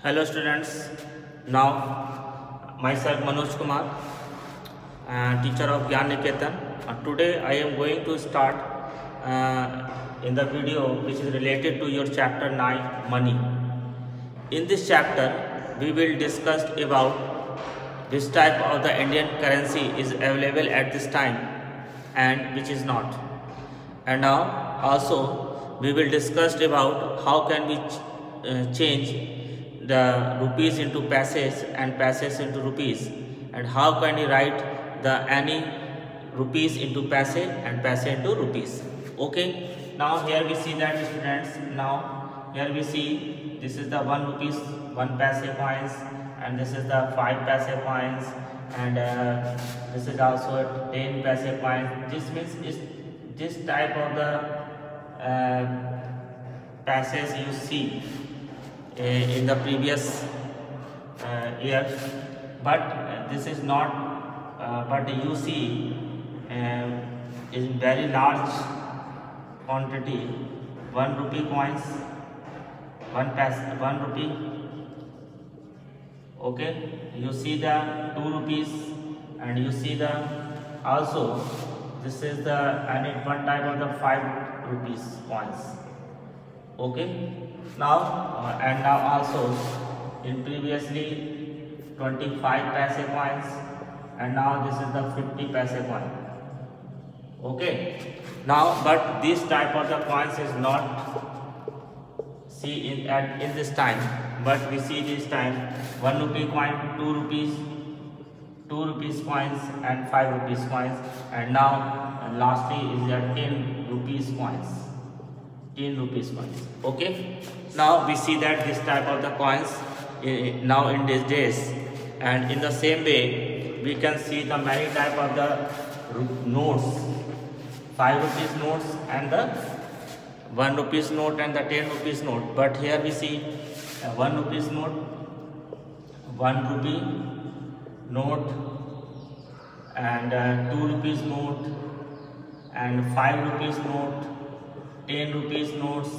Hello students, now myself Manoj Kumar, teacher of Gyan Niketan. Today I am going to start in the video which is related to your chapter 9 money. In this chapter we will discuss about which type of the Indian currency is available at this time and which is not. And now also we will discuss about how can we change the rupees into pases and pases into rupees, and how can we write the any rupees into paise and paise into rupees. Okay, now here we see that students, now here we see this is the 1 rupees 1 paise coins, and this is the 5 paise coins, and this is also 10 paise coins. This means is this type of the passes you see in the previous years, but this is not but you see is very large quantity. 1 rupee coins, 1 rupee. Okay, you see the 2 rupees, and you see the also this is the one type of the 5 rupees coins. Okay, now and now also in previously 25 paise coins, and now this is the 50 paise coin. Okay, now but this type of the coins is not see in this time, but we see this time 1 rupee coin, 2 rupees, 2 rupees coins, and 5 rupees coins, and now lastly is the 10 rupees coins. 10 rupees coins. Okay, now we see that this type of the coins now in these days, and in the same way we can see the many type of the notes, 5 rupees notes and the 1 rupees note and the 10 rupees note. But here we see 1 rupees note, 1 rupee note, and 2 rupees note, and 5 rupees note, 10 rupees notes,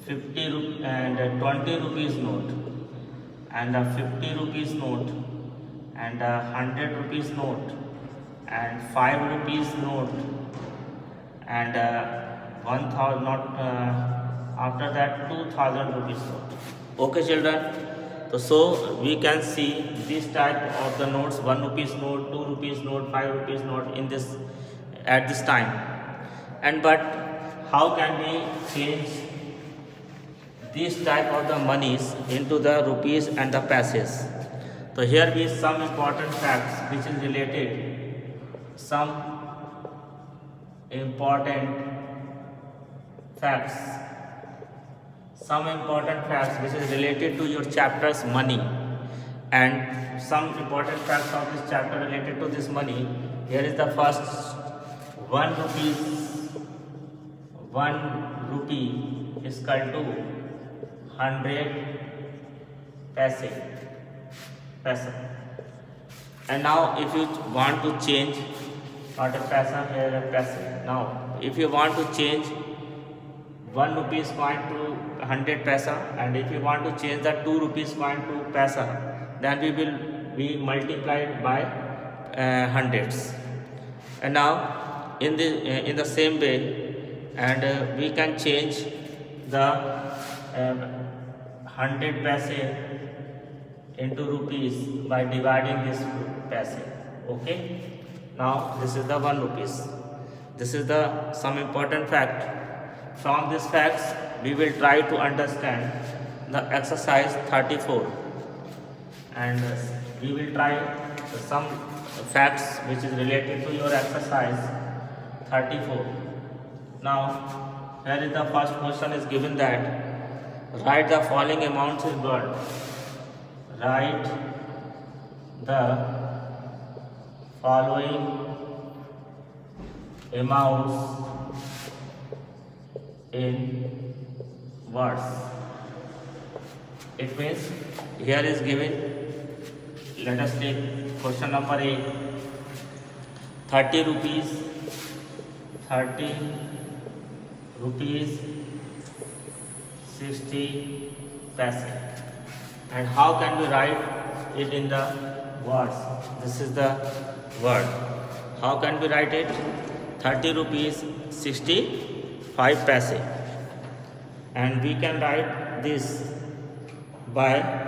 50 and 20 rupees note, and a 50 rupees note, and a 100 rupees note, and 5 rupees note, and 1000 not after that 2000 rupees note. Okay children, so we can see this type of the notes, 1 rupees note, 2 rupees note, 5 rupees note in this at this time. And but how can we change this type of the monies into the rupees and the passes? So here we some important facts which is related, some important facts which is related to your chapter's money, and some important facts of this chapter related to this money. Here is the first, 1 rupee is equal to 100 paise. And now if you want to change not a paise, here a paise. Now if you want to change 1 rupees coin to 100 paise, and if you want to change the 2 rupees coin to paise, then we will be multiplied by hundreds. And now in the same way, and we can change the 100 paise into rupees by dividing this paise. Okay, now this is the 1 rupees. This is the some important fact. From these facts we will try to understand the exercise 34, and we will try some facts which is related to your exercise 34. Now here is the first question is given that write the following amounts in word. Write the following amounts in words. It means here is given, let us take question number A, 30 rupees 60 paise. And how can we write it in the words? This is the word. How can we write it? 30 rupees 65 paise. And we can write this by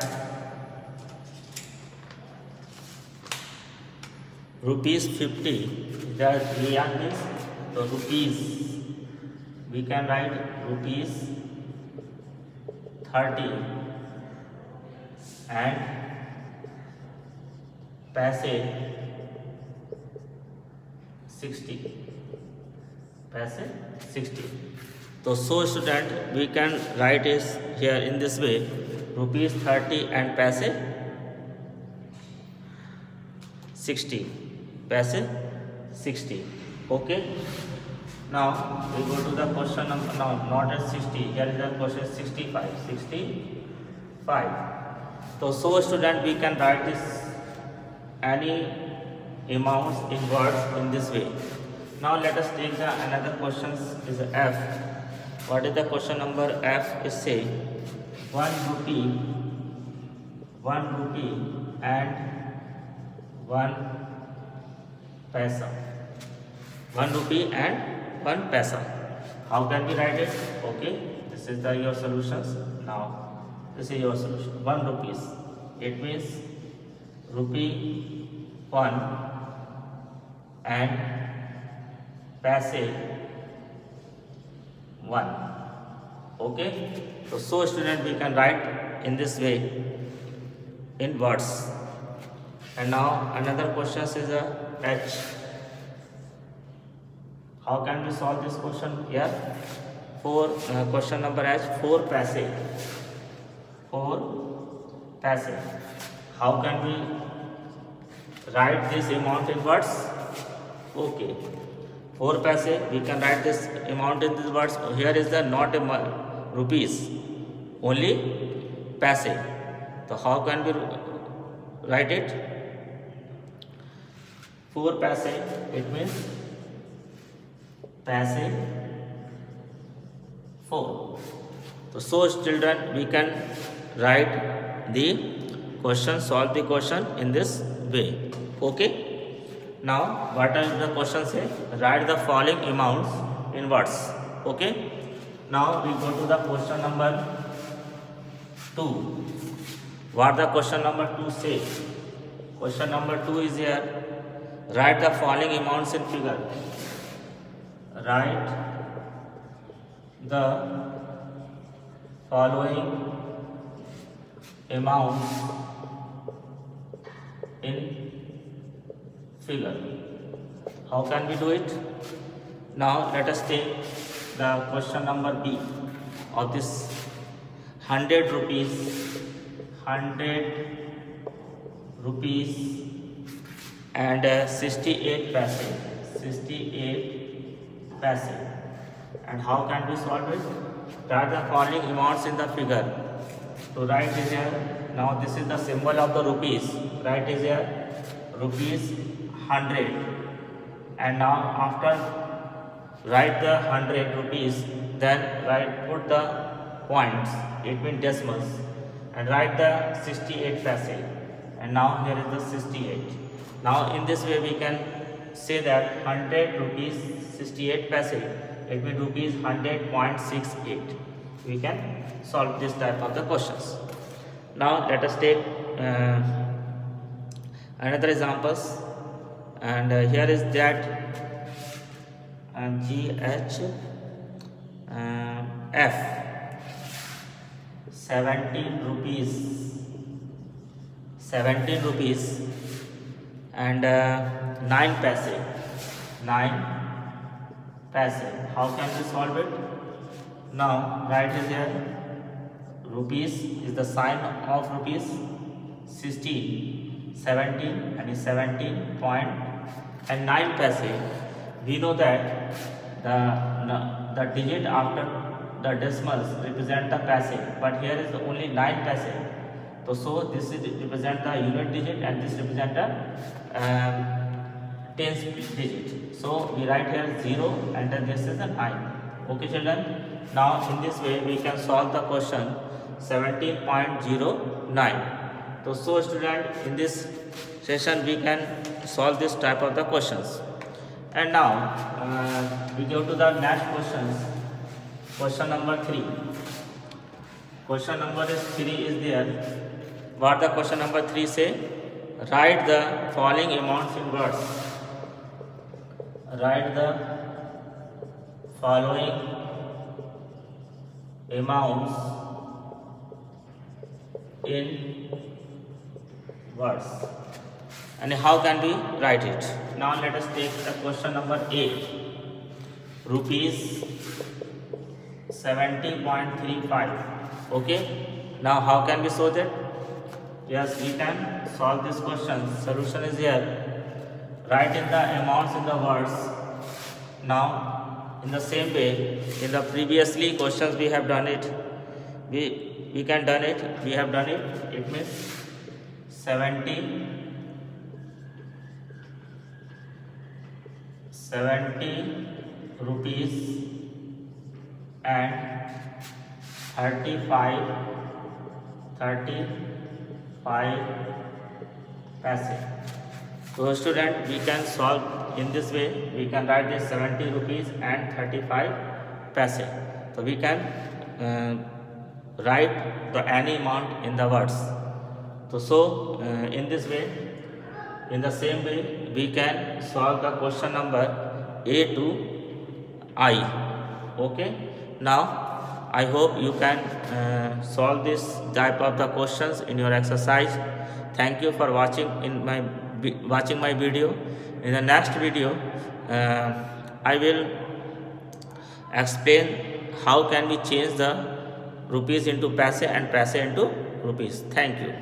rupees 50. That we are this. So rupees. We can write rupees 30 and paise 60. Paise 60. So student, we can write it here in this way, rupees 30 and paise 60. Paise 60. Okay. Now we go to the question number, now not at 60, here is the question 65. 65. So student, we can write this any amounts in words in this way. Now let us take the another questions is F. What is the question number F? Is say 1 rupee and 1 paisa. 1 rupee and 1 paisa. How can we write it? Okay, this is your solutions. Now this is your solution. 1 rupees. It means rupee 1 and paise 1. Okay. So student, we can write in this way in words. And now another question is H. How can we solve this question here? Question number H, 4 paise. 4 paise. How can we write this amount in words? Okay. 4 paise, we can write this amount in these words. Here is the not rupees, only paise. So how can we write it? 4 paise, it means paise 4. So children, we can write the question, solve the question in this way. Okay. Now what does the question say? Write the following amounts in words. Okay. Now we go to the question number 2. What the question number 2 says? Question number 2 is here. Write the following amounts in figure. Write the following amounts in figure. How can we do it? Now let us take the question number B of this 100 rupees and 68 paise. 68 paise. And how can we solve it? Write the following amounts in the figure. To write is here. Now this is the symbol of the rupees. Write is here rupees 100. And now after write the 100 rupees, then put the points, it means decimals, and write the 68 paise. And now here is the 68. Now in this way we can say that 100 rupees 68 paise, it means rupees 100.68. We can solve this type of the questions. Now let us take another examples, and here is that GHF 17 rupees and 9 paise. 9 paise. How can we solve it? Now write it here. Rupees is the sign of rupees. 16, 17 and is 17 point and 9 paise. We know that the digit after the decimals represent the paise, but here is only 9 paise. So this is represent the unit digit and this represent the tens digit. So we write here 0 and then this is a 9. Okay children. Now in this way we can solve the question 17.09. So student, in this session we can solve this type of the questions. And now we go to the next questions. Question number 3. Question number 3 is there. What the question number 3 say? Write the following amounts in words. Write the following amounts in words. And how can we write it? Now let us take the question number 8. Rupees 70.35. Okay. Now how can we solve that? Yes, we can solve this question. Solution is here. Write in the amounts in the words. Now in the same way, in the previously questions we have done it. We can done it. We have done it. It means 70 rupees and 35 paise. So student, we can solve in this way. We can write this 70 rupees and 35 paise. So we can write the any amount in the words. So in this way, in the same way, we can solve the question number A to I. Okay. Now I hope you can solve this type of the questions in your exercise. Thank you for watching my video. In the next video, I will explain how can we change the rupees into paise and paise into rupees. Thank you.